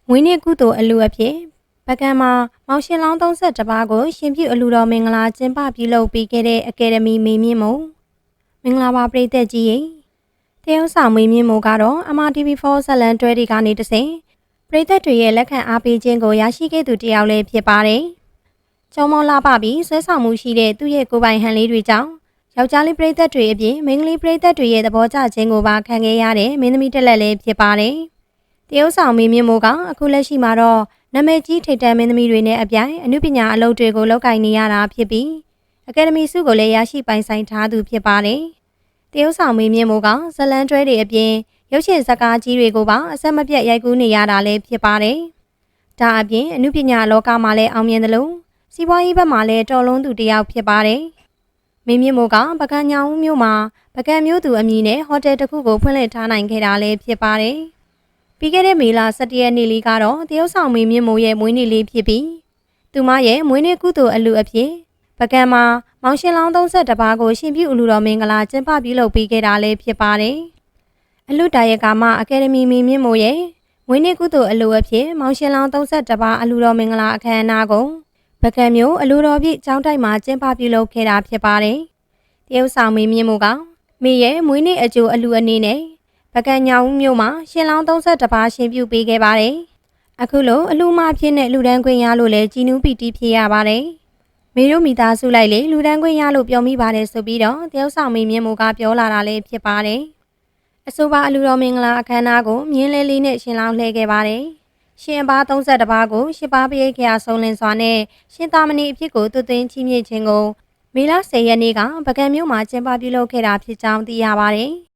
မွေးနေ့ကုသိုလ်အလှအဖြစ်ပကံမှာမောင်ရှင်လောင်း32ပါးကိုရှင်ပြုအလှတော်မင်္ဂလာကျင်းပပြုလုပ်ပေးခဲ့တဲ့အကယ်ဒမီမေမြင့်မို့မင်္ဂလာပါပရိသတ်ကြီးရေတရုတ်ဆောင်မေမြင့်မို့ကတော့ MRTV4 ဇလန်တွဲတွေကနေတဆင့်ပရိသတ်တွေရဲ့လက်ခံအားပေးခြင်းကိုရရှိခဲ့သူတယောက်လည်းဖြစ်ပါတယ်။ကျောင်းမောလာပပြီးဆွဲဆောင်မှုရှိတဲ့သူ့ရဲ့ကိုယ်ပိုင်ဟန်လေးတွေကြောင့်ယောက်ျားလေးပရိသတ်တွေအပြင်မိန်းကလေးပရိသတ်တွေရဲ့သဘောကျခြင်းကိုပါခံခဲ့ရတဲ့မင်းသမီးတစ်လက်လည်းဖြစ်ပါတယ်။တရုတ်ဆောင်မေမြင့်မို့ကအခုလက်ရှိမှာတော့နာမည်ကြီးထိပ်တန်းမင်းသမီးတွေနဲ့အပြိုင်အနုပညာအလုပ်တွေကိုလုပ်ကိုင်နေရတာဖြစ်ပြီးအကယ်ဒမီဆုကိုလည်းရရှိပိုင်ဆိုင်ထားသူဖြစ်ပါတယ်။တရုတ်ဆောင်မေမြင့်မို့ကဇလန်တွဲတွေအပြင်ရုပ်ရှင်ဇာတ်ကားကြီးတွေကိုပါအဆက်မပြတ်ရိုက်ကူးနေရတာလည်းဖြစ်ပါတယ်။ဒါအပြင်အနုပညာလောကမှာလည်းအောင်မြင်တယ်လို့စီးပွားရေးဘက်မှာလည်းတော်လွန်သူတစ်ယောက်ဖြစ်ပါတယ်။မေမြင့်မို့ကပကံညောင်မြို့မှာပကံမြို့သူအမည်နဲ့ဟိုတယ်တစ်ခုကိုဖွင့်လှစ်ထားနိုင်ခဲ့တာလည်းဖြစ်ပါတယ်။ပြီးခဲ့တဲ့မေလ17ရက်နေ့လေးကတော့တရုတ်ဆောင်မေမြင့်မို့ရဲ့မွေးနေ့လေးဖြစ်ပြီးသူမရဲ့မွေးနေ့ကုသိုလ်အလှအဖြစ်ပကံမှာမောင်ရှင်လောင်း32ပါးကိုရှင်ပြုအလှတော်မင်္ဂလာကျင်းပပြုလုပ်ပေးခဲ့တာလည်းဖြစ်ပါတယ်။အလှတာရဲ့ကာမအကယ်ဒမီမေမြင့်မို့ရဲ့မွေးနေ့ကုသိုလ်အလှအဖြစ်မောင်ရှင်လောင်း32ပါးအလှတော်မင်္ဂလာအခမ်းအနားကိုပကံမြို့အလှတော်ပြည့်ကျောင်းတိုက်မှာကျင်းပပြုလုပ်ခဲ့တာဖြစ်ပါတယ်။တရုတ်ဆောင်မေမြင့်မို့ကမေရဲ့မွေးနေ့အကျိုးအလှအနေနဲ့ပကံညောင်မြို့မှာရှင်လောင်း32ပါးရှင်ပြုပေးခဲ့ပါတယ်။အခုလိုအလှမဖြစ်နဲ့လူဒန်းခွင့်ရလို့လည်းကြည်နူးပီတီဖြစ်ရပါတယ်။မေတို့မိသားစုလိုက်လေလူဒန်းခွင့်ရလို့ပြောမိပါတယ်ဆိုပြီးတော့တရုတ်ဆောင်မေမြင့်မို့ကပြောလာတာလည်းဖြစ်ပါတယ်။အဆိုပါအလှတော်မင်္ဂလာအခမ်းအနားကိုမြင်းလဲလေးနဲ့ရှင်လောင်းလှည့်ခဲ့ပါတယ်။ရှင်ပါ32ပါးကိုရှင်ပါပရိတ်ခရာဆုံးလင်းစွာနဲ့ရှင်သာမဏေအဖြစ်ကိုသွတ်သွင်းချီးမြှင့်ခြင်းကိုမေလ10ရက်နေ့ကပကံမြို့မှာကျင်းပပြုလုပ်ခဲ့တာဖြစ်ကြောင်းသိရပါတယ်။